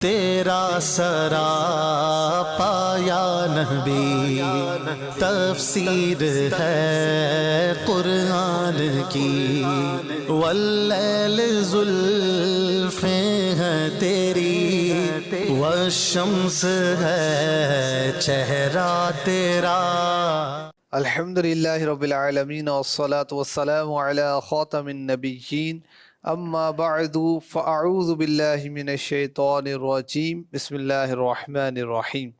تیرا سراپا یا نبی تفسیر ہے قرآن کی، واللیل زلفیں ہیں تیری، والشمس ہے چہرہ تیرا۔ الحمدللہ رب العالمین والصلاة والسلام علی خاتم النبیین، اما بعد فاعوذ باللہ من الشیطان الرجیم، بسم اللہ الرحمن الرحیم۔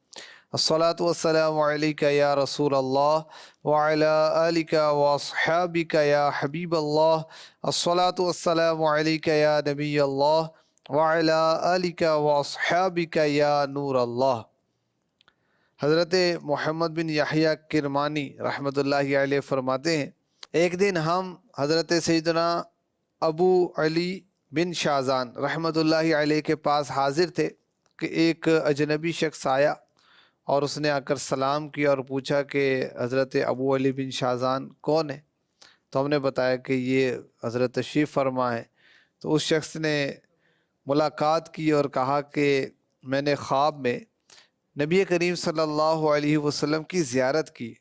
الصلاة والسلام علیکہ یا رسول اللہ وعلی آلکہ واصحابکہ یا حبیب اللہ۔ الصلاة والسلام علیکہ یا نبی اللہ وعلی آلکہ واصحابکہ یا نور اللہ۔ حضرت محمد بن یحییٰ کرمانی رحمۃ اللہ علیہ فرماتے ہیں، ایک دن ہم حضرت سیدنا ابو علی بن شازان رحمۃ اللہ علیہ کے پاس حاضر تھے کہ ایک اجنبی شخص آیا اور اس نے آ کر سلام کیا اور پوچھا کہ حضرت ابو علی بن شازان کون ہے؟ تو ہم نے بتایا کہ یہ حضرت تشریف فرما ہے۔ تو اس شخص نے ملاقات کی اور کہا کہ میں نے خواب میں نبی کریم صلی اللہ علیہ وسلم کی زیارت کی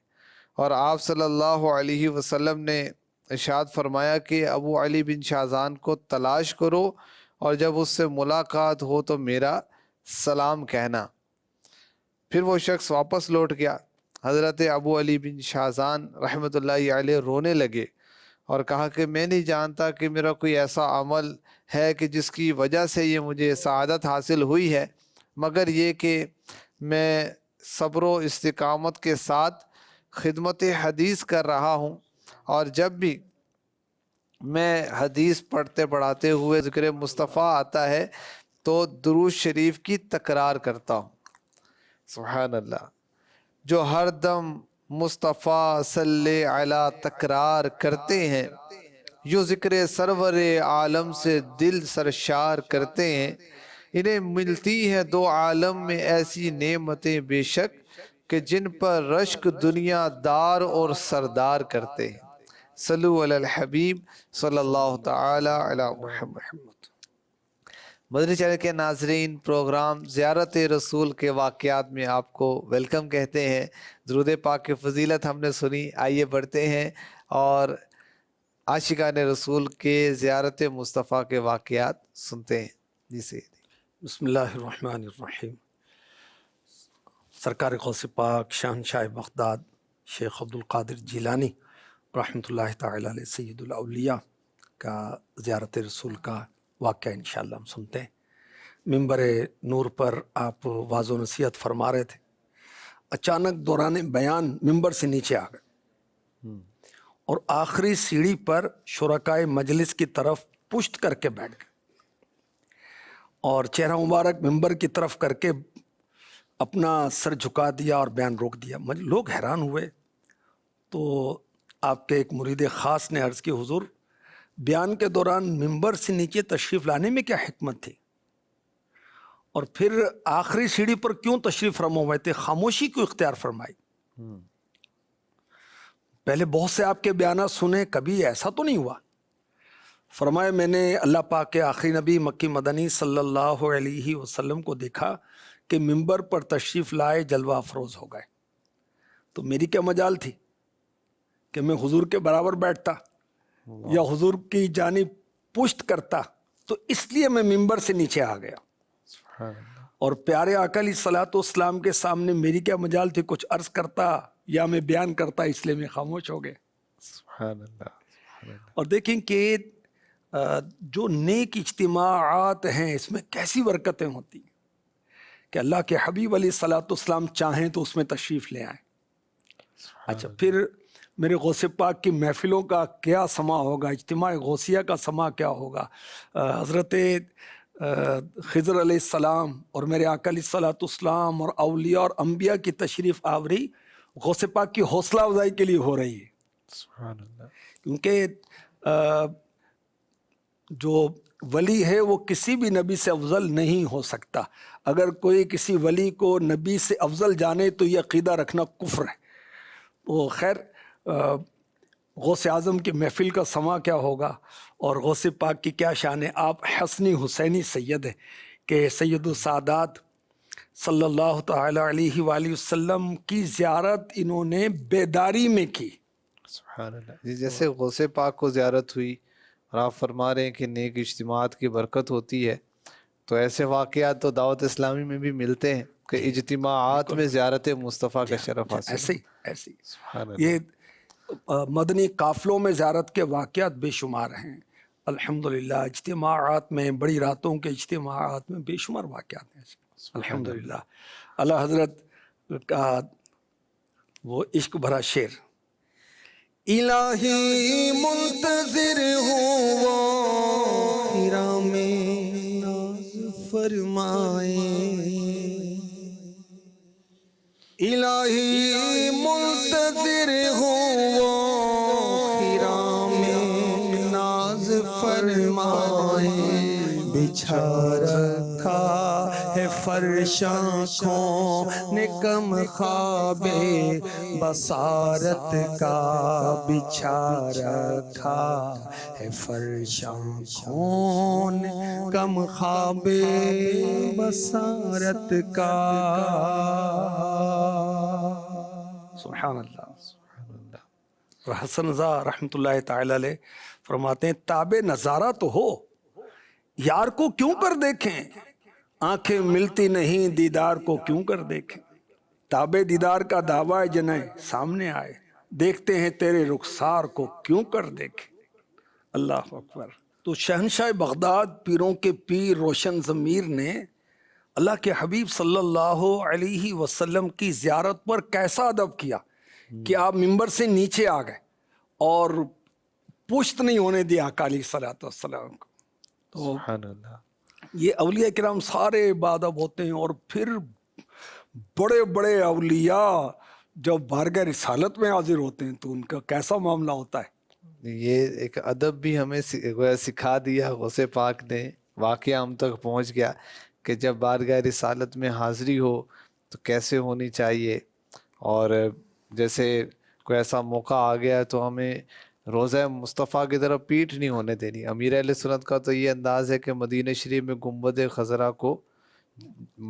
اور آپ صلی اللہ علیہ وسلم نے ارشاد فرمایا کہ ابو علی بن شازان کو تلاش کرو اور جب اس سے ملاقات ہو تو میرا سلام کہنا۔ پھر وہ شخص واپس لوٹ گیا۔ حضرت ابو علی بن شازان رحمۃ اللہ علیہ رونے لگے اور کہا کہ میں نہیں جانتا کہ میرا کوئی ایسا عمل ہے کہ جس کی وجہ سے یہ مجھے سعادت حاصل ہوئی ہے، مگر یہ کہ میں صبر و استقامت کے ساتھ خدمت حدیث کر رہا ہوں، اور جب بھی میں حدیث پڑھتے پڑھاتے ہوئے ذکر مصطفیٰ آتا ہے تو درود شریف کی تکرار کرتا ہوں۔ سبحان اللہ۔ جو ہر دم مصطفیٰ صلی علی تکرار کرتے ہیں، یوں ذکر سرور عالم سے دل سرشار کرتے ہیں، انہیں ملتی ہیں دو عالم میں ایسی نعمتیں بے شک کہ جن پر رشک دنیا دار اور سردار کرتے ہیں۔ صلو علی الحبیب صلی اللہ تعالی علی محمد۔ مدنی چینل کے ناظرین، پروگرام زیارت رسول کے واقعات میں آپ کو ویلکم کہتے ہیں۔ درود پاک کی فضیلت ہم نے سنی، آئیے بڑھتے ہیں اور عاشقان رسول کے زیارت مصطفیٰ کے واقعات سنتے ہیں۔ جی سیدی۔ بسم اللہ الرحمن الرحیم۔ سرکار غوث پاک شہنشاہ بغداد شیخ عبدالقادر جیلانی رحمۃ اللہ تعالی علیہ سید الاولیاء کا زیارت رسول کا واقعہ انشاءاللہ ہم سنتے ہیں۔ ممبر نور پر آپ واعظ و نصیحت فرما رہے تھے، اچانک دوران بیان ممبر سے نیچے آ گئے اور آخری سیڑھی پر شرکائے مجلس کی طرف پشت کر کے بیٹھ گئے اور چہرہ مبارک ممبر کی طرف کر کے اپنا سر جھکا دیا اور بیان روک دیا۔ لوگ حیران ہوئے تو آپ کے ایک مرید خاص نے عرض کی، حضور بیان کے دوران ممبر سے نیچے تشریف لانے میں کیا حکمت تھی، اور پھر آخری سیڑھی پر کیوں تشریف فرما ہوئے تھے، خاموشی کیوں اختیار فرمائی؟ پہلے بہت سے آپ کے بیانات سنے، کبھی ایسا تو نہیں ہوا؟ فرمایا میں نے اللہ پاک کے آخری نبی مکی مدنی صلی اللہ علیہ وسلم کو دیکھا کہ ممبر پر تشریف لائے جلوہ افروز ہو گئے، تو میری کیا مجال تھی کہ میں حضور کے برابر بیٹھتا یا حضور کی جانب پشت کرتا، تو اس لیے میں ممبر سے نیچے آ گیا۔ اور پیارے آقا علیہ الصلوۃ والسلام کے سامنے میری کیا مجال تھی، کچھ عرض کرتا یا میں بیان کرتا، اس لیے میں خاموش ہو گیا۔ سبحان اللہ۔ اور دیکھیں کہ جو نیک اجتماعات ہیں اس میں کیسی برکتیں ہوتی ہیں کہ اللہ کے حبیب علیہ الصلوۃ والسلام چاہیں تو اس میں تشریف لے آئیں۔ اچھا، پھر میرے غوث پاک کی محفلوں کا کیا سما ہوگا، اجتماع غوثیہ کا سما کیا ہوگا۔ حضرت خضر علیہ السلام اور میرے آقا علیہ الصلوۃ والسلام اور اولیاء اور انبیاء کی تشریف آوری غوث پاک کی حوصلہ افزائی کے لیے ہو رہی ہے۔ سبحان اللہ۔ کیونکہ جو ولی ہے وہ کسی بھی نبی سے افضل نہیں ہو سکتا۔ اگر کوئی کسی ولی کو نبی سے افضل جانے تو یہ عقیدہ رکھنا کفر ہے۔ وہ خیر غوث اعظم کی محفل کا سما کیا ہوگا اور غوث پاک کی کیا شان ہے۔ آپ حسنی حسینی سید ہیں کہ سید السادات صلی اللہ تعالی علیہ وآلہ وسلم کی زیارت انہوں نے بیداری میں کی. سبحان اللہ. جی جیسے غوث پاک کو زیارت ہوئی اور آپ فرما رہے ہیں کہ نیک اجتماعات کی برکت ہوتی ہے، تو ایسے واقعات تو دعوت اسلامی میں بھی ملتے ہیں کہ اجتماعات میں زیارت مصطفیٰ کا شرف حاصل. ایسے ہی سبحان اللہ. یہ مدنی قافلوں میں زیارت کے واقعات بے شمار ہیں. الحمدللہ اجتماعات میں، بڑی راتوں کے اجتماعات میں بے شمار واقعات ہیں. الحمدللہ. اللہ حضرت کا وہ عشق بھرا شعر، الہی منتظر ہوں وہ ہیرا میں ناز فرمائے، الہی منتظر ہوں وہ ہیرا میں ناز فرمائے، بچھا رکھا ہے فرش آنکھوں نے کم خواب بصارت کا، بچھا رکھا ہے فرش آنکھوں نے کم خواب بصارت کا. سبحان اللہ. اور حسن رضا رحمۃ اللہ تعالی علیہ فرماتے ہیں تاب نظارہ تو ہو، یار کو کیوں کر دیکھیں، آنکھیں ملتی نہیں دیدار کو کیوں کر دیکھیں، تاب دیدار کا دعویٰ جنیں سامنے آئے، دیکھتے ہیں تیرے رخسار کو کیوں کر دیکھیں. اللہ اکبر. تو شہنشاہ بغداد پیروں کے پیر روشن ضمیر نے اللہ کے حبیب صلی اللہ علیہ وسلم کی زیارت پر کیسا ادب کیا کہ آپ ممبر سے نیچے آ گئے اور پشت نہیں ہونے دیا اقا علیہ الصلوۃ والسلام کو. تو سبحان اللہ. یہ اولیاء کرام سارے بادب ہوتے ہیں، اور پھر بڑے بڑے اولیاء جب بارگاہ رسالت میں حاضر ہوتے ہیں تو ان کا کیسا معاملہ ہوتا ہے. یہ ایک ادب بھی ہمیں گویا سکھا دیا غوث پاک نے. واقعہ ہم تک پہنچ گیا کہ جب بارگاہ رسالت میں حاضری ہو تو کیسے ہونی چاہیے، اور جیسے کوئی ایسا موقع آ گیا تو ہمیں روضہ مصطفیٰ کی طرف پیٹھ نہیں ہونے دینی. امیر اہل سنت کا تو یہ انداز ہے کہ مدینہ شریف میں گنبد خضرا کو،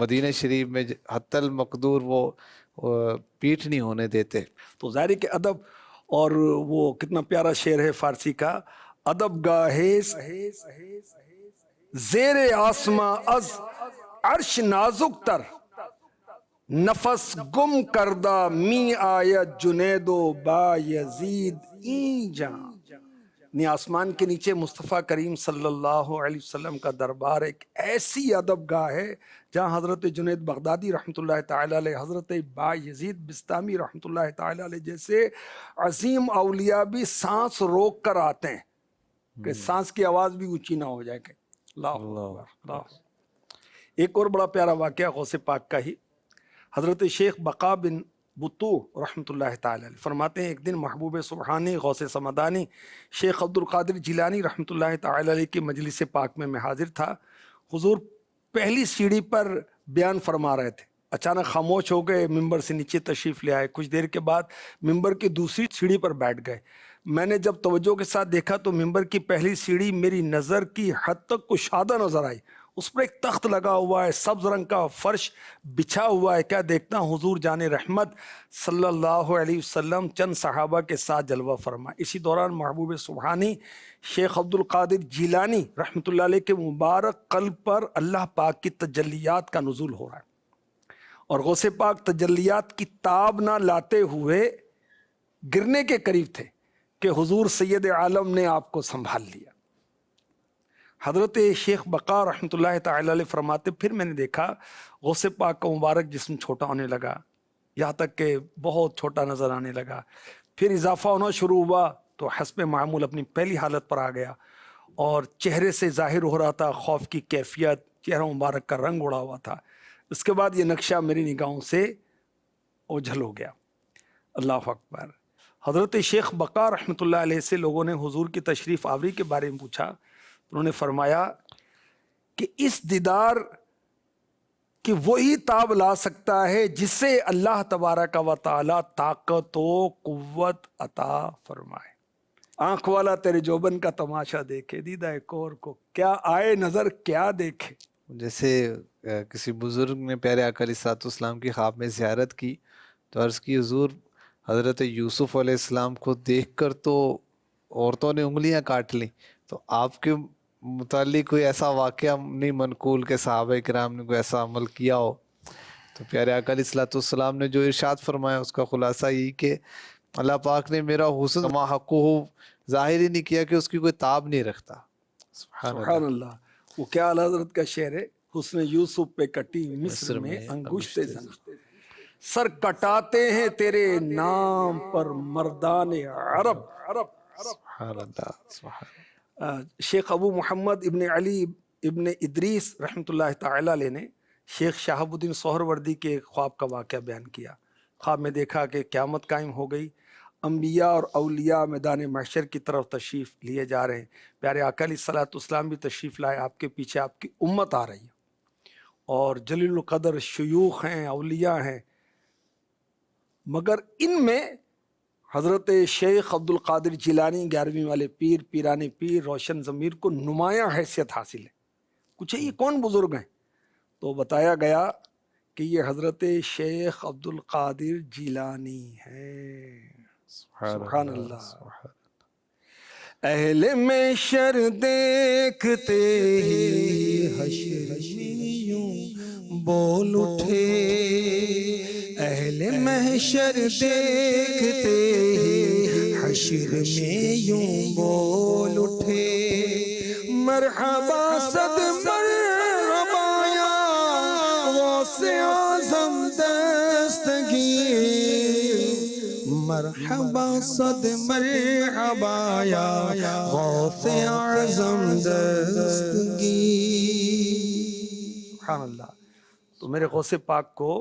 مدینہ شریف میں حتی المقدور وہ پیٹھ نہیں ہونے دیتے. تو ظاہر ہے کہ ادب، اور وہ کتنا پیارا شعر ہے فارسی کا، ادب گاہے زیر آسماں از عرش نازک تر، نفس گم کردہ می آید جنید و با یزید این جان. یعنی آسمان کے نیچے مصطفیٰ کریم صلی اللہ علیہ وسلم کا دربار ایک ایسی ادب گاہ ہے جہاں حضرت جنید بغدادی رحمۃ اللہ تعالی علیہ، حضرت با یزید بستامی رحمۃ اللہ تعالی علیہ جیسے عظیم اولیاء بھی سانس روک کر آتے ہیں کہ سانس کی آواز بھی اونچی نہ ہو جائے. کہ اللہ اکبر. اللہ. ایک اور بڑا پیارا واقعہ غوث پاک کا ہی، حضرت شیخ بقا بن بطو رحمۃ اللہ تعالی علیہ فرماتے ہیں ایک دن محبوب سبحانی غوث سمدانی شیخ عبد القادر جیلانی رحمۃ اللہ تعالی علیہ کی مجلس پاک میں حاضر تھا. حضور پہلی سیڑھی پر بیان فرما رہے تھے، اچانک خاموش ہو گئے، ممبر سے نیچے تشریف لے آئے. کچھ دیر کے بعد ممبر کی دوسری سیڑھی پر بیٹھ گئے. میں نے جب توجہ کے ساتھ دیکھا تو ممبر کی پہلی سیڑھی میری نظر کی حد تک کشادہ نظر آئی. اس پر ایک تخت لگا ہوا ہے، سبز رنگ کا فرش بچھا ہوا ہے. کیا دیکھتا ہوں حضور جان رحمت صلی اللہ علیہ وسلم چند صحابہ کے ساتھ جلوہ فرما. اسی دوران محبوب سبحانی شیخ عبد القادر جیلانی رحمۃ اللہ علیہ کے مبارک قلب پر اللہ پاک کی تجلیات کا نزول ہو رہا ہے، اور غوث پاک تجلیات کی تاب نہ لاتے ہوئے گرنے کے قریب تھے کہ حضور سید عالم نے آپ کو سنبھال لیا. حضرت شیخ بقا رحمۃ اللہ تعالی علیہ فرماتے پھر میں نے دیکھا غوث پاک کا مبارک جسم چھوٹا ہونے لگا، یہاں تک کہ بہت چھوٹا نظر آنے لگا. پھر اضافہ ہونا شروع ہوا تو حسب معمول اپنی پہلی حالت پر آ گیا، اور چہرے سے ظاہر ہو رہا تھا خوف کی کیفیت، چہرہ مبارک کا رنگ اڑا ہوا تھا. اس کے بعد یہ نقشہ میری نگاہوں سے اوجھل ہو گیا. اللہ اکبر. حضرت شیخ بقا رحمۃ اللہ علیہ سے لوگوں نے حضور کی تشریف آوری کے بارے میں پوچھا. انہوں نے فرمایا کہ اس دیدار کی وہی تاب لا سکتا ہے جس سے اللہ تبارک و تعالی طاقت و قوت عطا فرمائے. آنکھ والا تیرے جوبن کا تماشا دیکھے، دیدہ کور کو کیا آئے نظر کیا دیکھے. جیسے کسی بزرگ نے پیارے آقا علیہ الصلوۃ والسلام کی خواب میں زیارت کی تو عرض کی حضور حضرت یوسف علیہ السلام کو دیکھ کر تو عورتوں نے انگلیاں کاٹ لیں، تو آپ کے متعلق کوئی ایسا واقعہ نہیں منقول کہ صحابہ کرام نے کوئی ایسا عمل کیا ہو؟ تو پیارے آقا علیہ الصلوۃ والسلام نے جو ارشاد فرمایا اس کا خلاصہ یہی کہ اللہ پاک نے میرا حسن ما حق ہو ظاہر ہی نہیں کیا کہ اس کی کوئی تاب نہیں رکھتا۔ سبحان اللہ۔ وہ کیا اعلیٰ حضرت کا شعر ہے، حسن یوسف پہ کٹی مصر میں انگشت زنا، سر کٹاتے ہیں تیرے نام پر مردان عرب۔ سبحان اللہ، سبحان شیخ ابو محمد ابن علی ابن ادریس رحمۃ اللہ تعالی علیہ نے شیخ شہاب الدین سہروردی کے خواب کا واقعہ بیان کیا۔ خواب میں دیکھا کہ قیامت قائم ہو گئی، انبیاء اور اولیاء میدان محشر کی طرف تشریف لیے جا رہے ہیں، پیارے آقا علیہ الصلوۃ والسلام بھی تشریف لائے، آپ کے پیچھے آپ کی امت آ رہی ہے، اور جلیل القدر شیوخ ہیں، اولیاء ہیں، مگر ان میں حضرت شیخ عبد القادر جیلانی 11ویں والے پیر، پیران پیر، روشن ضمیر کو نمایاں حیثیت حاصل ہے۔ کچھ یہ کون بزرگ ہیں؟ تو بتایا گیا کہ یہ حضرت شیخ عبد القادر جیلانی ہیں۔ سبحان اللہ۔ اہل محشر دیکھتے ہی حشر میں یوں بول اٹھے، اہل محشر دیکھتے ہی حشر میں یوں بول اٹھے، مرحبا صد مرحبا یا غوث اعظم دستگیر، مرحبا صد مرحبا یا غوث اعظم دستگیر۔ سبحان اللہ۔ تو میرے غوث پاک کو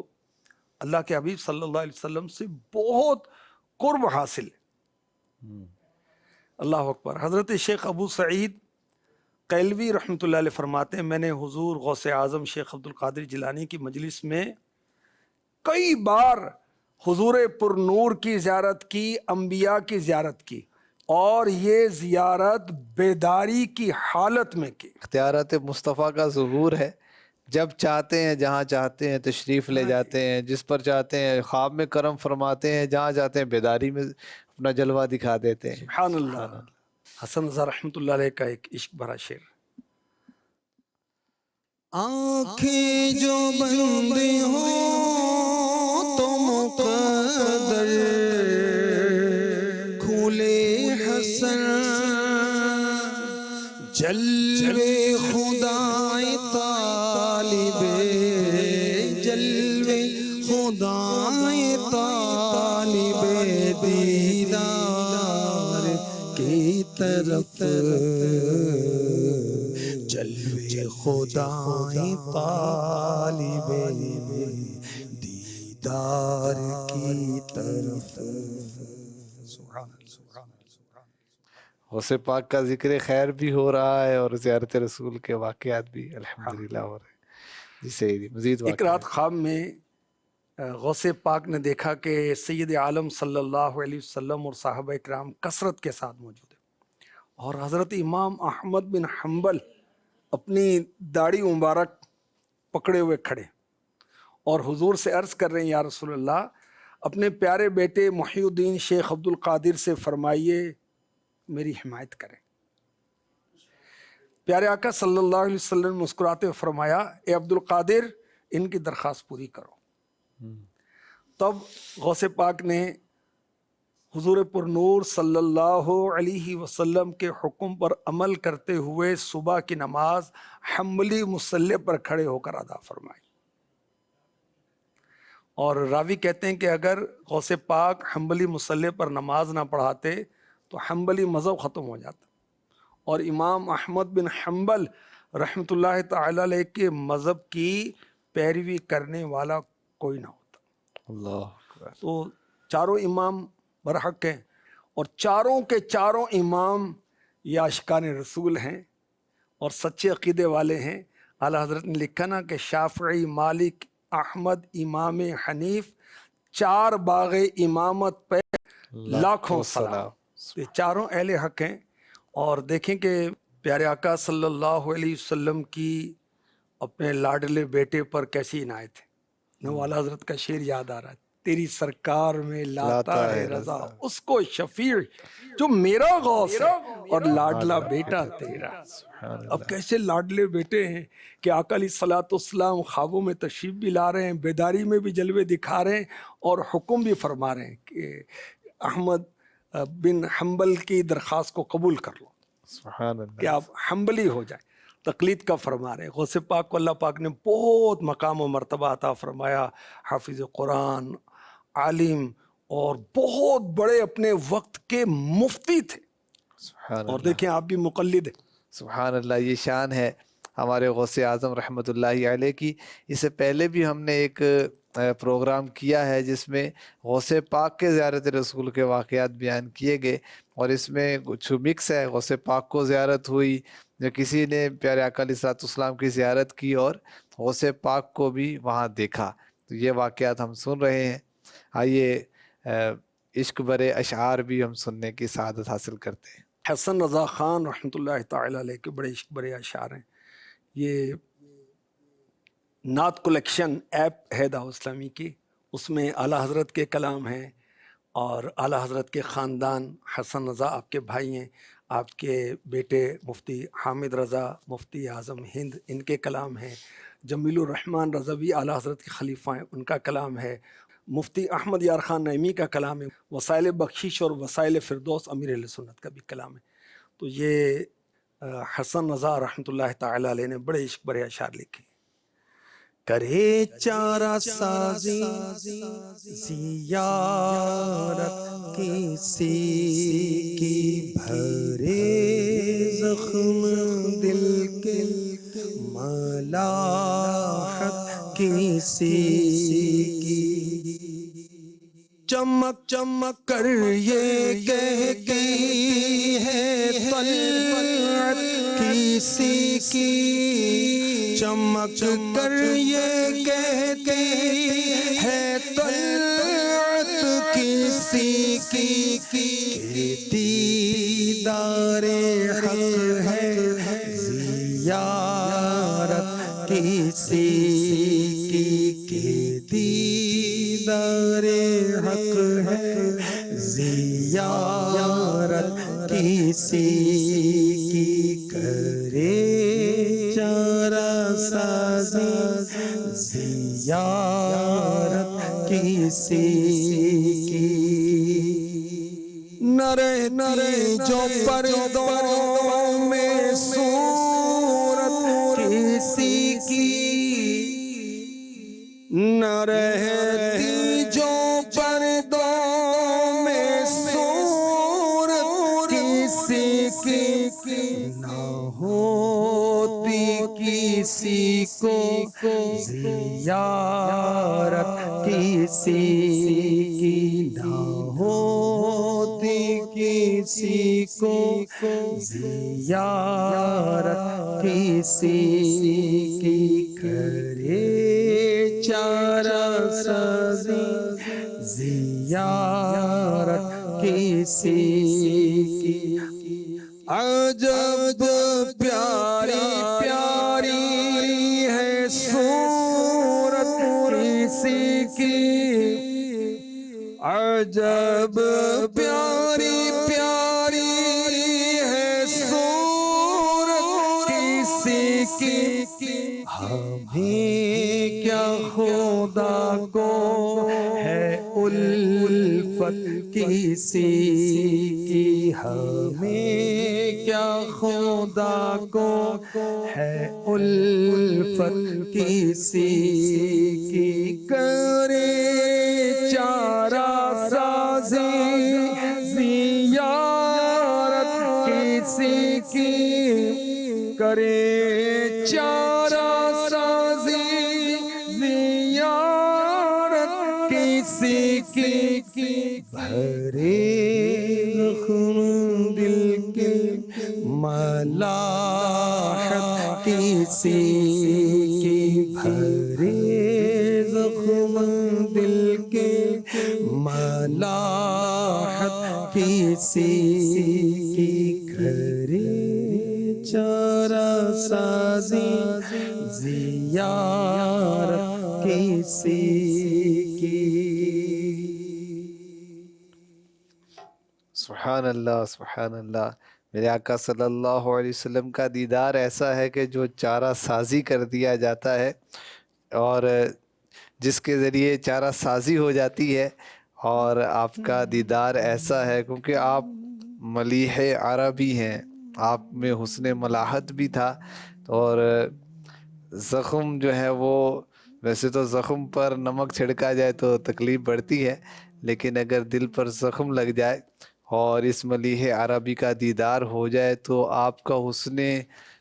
اللہ کے حبیب صلی اللہ علیہ وسلم سے بہت قرب حاصل ہے۔ اللہ اکبر۔ حضرت شیخ ابو سعید قیلوی رحمۃ اللہ علیہ فرماتے ہیں، میں نے حضور غوث اعظم شیخ عبد القادر جیلانی کی مجلس میں کئی بار حضور پر نور کی زیارت کی، انبیاء کی زیارت کی، اور یہ زیارت بیداری کی حالت میں کی۔ اختیارات مصطفیٰ کا ظہور ہے، جب چاہتے ہیں جہاں چاہتے ہیں تشریف لے جاتے ہیں، جس پر چاہتے ہیں خواب میں کرم فرماتے ہیں، جہاں چاہتے ہیں بیداری میں اپنا جلوہ دکھا دیتے ہیں۔ سبحان اللہ۔ حسن رضا رحمۃ اللہ علیہ کا ایک عشق بھرا شعر، آنکھیں جو بند ہوں تو مقدر کھولے حسن، جلوے خدائے طالب، جلوے خدائے طالب دیدار کی طرف، جلوے خدائے طالب دیدار کی طرف۔ غوث پاک کا ذکر خیر بھی ہو رہا ہے اور زیارت رسول کے واقعات بھی الحمدللہ ہو رہے ہیں۔ جی سیدی، مزید ایک رات خواب میں غوث پاک نے دیکھا کہ سید عالم صلی اللہ علیہ وسلم اور صحابہ اکرام کثرت کے ساتھ موجود ہیں، اور حضرت امام احمد بن حنبل اپنی داڑھی مبارک پکڑے ہوئے کھڑے، اور حضور سے عرض کر رہے ہیں، یا رسول اللہ، اپنے پیارے بیٹے محی الدین شیخ عبد القادر سے فرمائیے میری حمایت کریں۔ پیارے آقا صلی اللہ علیہ وسلم نے مسکراتے ہوئے فرمایا، اے عبد القادر، ان کی درخواست پوری کرو۔ تب غوث پاک نے حضور پر نور صلی اللہ علیہ وسلم کے حکم پر عمل کرتے ہوئے صبح کی نماز حنبلی مصلی پر کھڑے ہو کر ادا فرمائی، اور راوی کہتے ہیں کہ اگر غوث پاک حنبلی مصلی پر نماز نہ پڑھاتے تو حنبلی مذہب ختم ہو جاتا، اور امام احمد بن حنبل رحمۃ اللہ تعالی علیہ کے مذہب کی پیروی کرنے والا کوئی نہ ہوتا۔ اللہ اکبر۔ تو چاروں امام برحق ہیں، اور چاروں کے چاروں امام یہ عاشقان رسول ہیں اور سچے عقیدے والے ہیں۔ اعلیٰ حضرت نے لکھا نا کہ شافعی، مالک، احمد، امام حنیف، چار باغ امامت پہ لاکھوں سلام۔ یہ چاروں اہل حق ہیں، اور دیکھیں کہ پیارے آقا صلی اللہ علیہ وسلم کی اپنے لاڈلے بیٹے پر کیسی عنایت ہے. نوال حضرت کا شعر یاد آ رہا ہے، تیری سرکار میں لاتا ہے رضا اس کو شفیع جو میرا غوث ہے اور لاڈلا بیٹا تیرا. اب کیسے لاڈلے بیٹے ہیں کہ آقا علیہ الصلوۃ والسلام خوابوں میں تشریف بھی لا رہے ہیں، بیداری میں بھی جلوے دکھا رہے ہیں اور حکم بھی فرما رہے ہیں کہ احمد بن حنبل کی درخواست کو قبول کر لو، سبحان اللہ. کہ آپ حنبلی ہو جائیں. تقلید کا فرما رہے ہیں. غوث پاک کو اللہ پاک نے بہت مقام و مرتبہ عطا فرمایا، حافظ قرآن، عالم اور بہت بڑے اپنے وقت کے مفتی تھے. سبحان اور اللہ. دیکھیں آپ بھی مقلد ہیں. سبحان اللہ. یہ شان ہے ہمارے غوث اعظم رحمۃ اللہ علیہ کی. اس سے پہلے بھی ہم نے ایک پروگرام کیا ہے جس میں غوث پاک کے زیارت رسول کے واقعات بیان کیے گئے، اور اس میں کچھ مکس ہے. غوث پاک کو زیارت ہوئی، جو کسی نے پیارے آقا علیہ الصلوۃ والسلام کی زیارت کی اور غوث پاک کو بھی وہاں دیکھا. تو یہ واقعات ہم سن رہے ہیں. آئیے عشق برے اشعار بھی ہم سننے کی سعادت حاصل کرتے ہیں. حسن رضا خان رحمۃ اللہ تعالی علیہ کے بڑے عشق برے اشعار ہیں. یہ نعت کلیکشن ایپ ہے دعوت اسلامی کی، اس میں اعلیٰ حضرت کے کلام ہیں اور اعلیٰ حضرت کے خاندان، حسن رضا آپ کے بھائی ہیں، آپ کے بیٹے مفتی حامد رضا مفتی اعظم ہند، ان کے کلام ہیں. جمیل الرحمن رضوی اعلیٰ حضرت کے خلیفہ ہیں، ان کا کلام ہے. مفتی احمد یار خان نعیمی کا کلام ہے. وسائل بخشش اور وسائل فردوس امیر اہل سنت کا بھی کلام ہے. تو یہ حسن رضا رحمۃ اللہ تعالی علیہ نے بڑے عشق برے اشعار لکھے. کرے چارہ سازی زیارت کسی کی، بھرے زخم دل کے ملاحت کسی کی. چمک چمک کر یہ کہتی ہے طلعت کسی کی، چمک کر یہ کہتی ہے طلعت کسی کی، کہ دیدار حق ہے زیارت کسی کی، کہ دیدار حق ہے زیارت کسی کی. کرے چارہ سازی زیارت کسی کی، نہ رہتی جو پردوں میں صورت کسی کی، نہ رہتی جو پردوں میں صورت کسی کی، نہ ہوتی کسی کو زیارت کسی کی، نہ ہوتی کسی کو زیارت کسی کی. کرے چارہ سازی زیارت کسی کی، عجب پیاری پیاری ہے صورت کسی کی، عجب پیاری پیاری ہے صورت کسی کی. ہمیں کیا خدا کو ہے الفت کسی کی، ہمیں کیا خدا کو ہے الفت کسی کی. کرے چارہ سازی زیارت کسی کی، کرے چارہ سازی زیارت کسی کی، بھرے زخم دل کے ملاحت کسی کی، بھرے زخم دل کے ملاحت کسی کی. کرے چارہ سازی زیارت کسی کی. سبحان اللہ سبحان اللہ. میرے آقا صلی اللہ علیہ وسلم کا دیدار ایسا ہے کہ جو چارہ سازی کر دیا جاتا ہے، اور جس کے ذریعے چارہ سازی ہو جاتی ہے. اور آپ کا دیدار ایسا ہے کیونکہ آپ ملیح عربی ہیں، آپ میں حسن ملاحت بھی تھا. اور زخم جو ہے وہ، ویسے تو زخم پر نمک چھڑکا جائے تو تکلیف بڑھتی ہے، لیکن اگر دل پر زخم لگ جائے اور اس ملیح عربی کا دیدار ہو جائے تو آپ کا حسن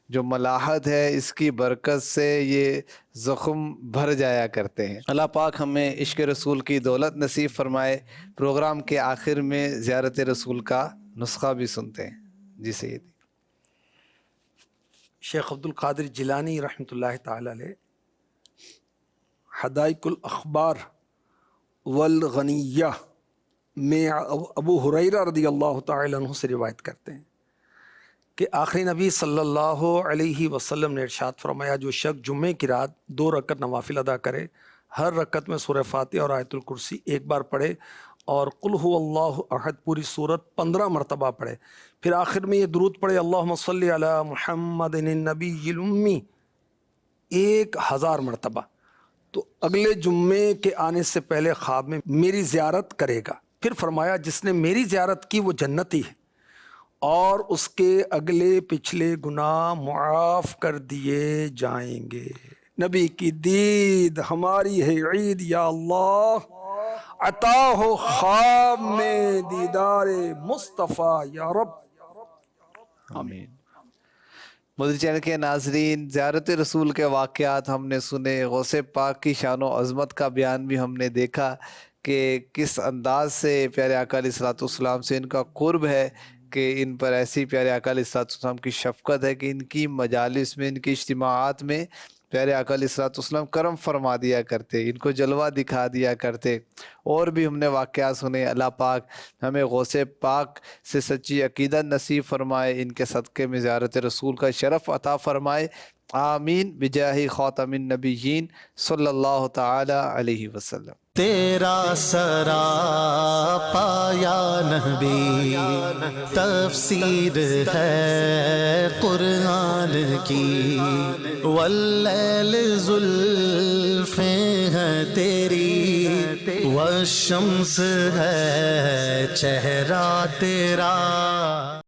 جو ملاحت ہے اس کی برکت سے یہ زخم بھر جایا کرتے ہیں. اللہ پاک ہمیں عشق رسول کی دولت نصیب فرمائے. پروگرام کے آخر میں زیارت رسول کا نسخہ بھی سنتے ہیں. جی سیدی. شیخ عبد القادر جیلانی رحمۃ اللہ تعالی علیہ حدائق الاخبار والغنیہ میں ابو ہریرہ رضی اللہ تعالی عنہ سے روایت کرتے ہیں کہ آخری نبی صلی اللہ علیہ وسلم نے ارشاد فرمایا، جو شخص جمعے کی رات 2 رکعت نوافل ادا کرے، ہر رکعت میں سورہ فاتحہ اور آیت الکرسی ایک بار پڑھے اور قل هو اللہ احد پوری سورت 15 مرتبہ پڑھے، پھر آخر میں یہ درود پڑھے اللہم صلی علی محمد النبی الامی 1000 مرتبہ، تو اگلے جمعے کے آنے سے پہلے خواب میں میری زیارت کرے گا. پھر فرمایا جس نے میری زیارت کی وہ جنتی ہے اور اس کے اگلے پچھلے گناہ معاف کر دیے جائیں گے. نبی کی دید ہماری ہے عید، یا اللہ عطا ہو خواب میں دیدار مصطفیٰ یا رب. آمین. مدری چینل کے ناظرین، زیارت رسول کے واقعات ہم نے سنے، غوث پاک کی شان و عظمت کا بیان بھی ہم نے دیکھا کہ کس انداز سے پیارے آقا علیہ الصلوۃ والسلام سے ان کا قرب ہے، کہ ان پر ایسی پیارے آقا علیہ الصلوۃ والسلام کی شفقت ہے کہ ان کی مجالس میں، ان کی اجتماعات میں پیارے آقا علیہ الصلوۃ والسلام کرم فرما دیا کرتے، ان کو جلوہ دکھا دیا کرتے. اور بھی ہم نے واقعات سنے. اللہ پاک ہمیں غوث پاک سے سچی عقیدت نصیب فرمائے، ان کے صدقے میں زیارت رسول کا شرف عطا فرمائے. آمین بجاہ خاتم النبیین صلی اللہ تعالی علیہ وسلم. تیرا سراپا یا نبی تفسیر ہے قرآن کی، واللیل زلفیں ہیں تیری، والشمس ہے چہرہ تیرا.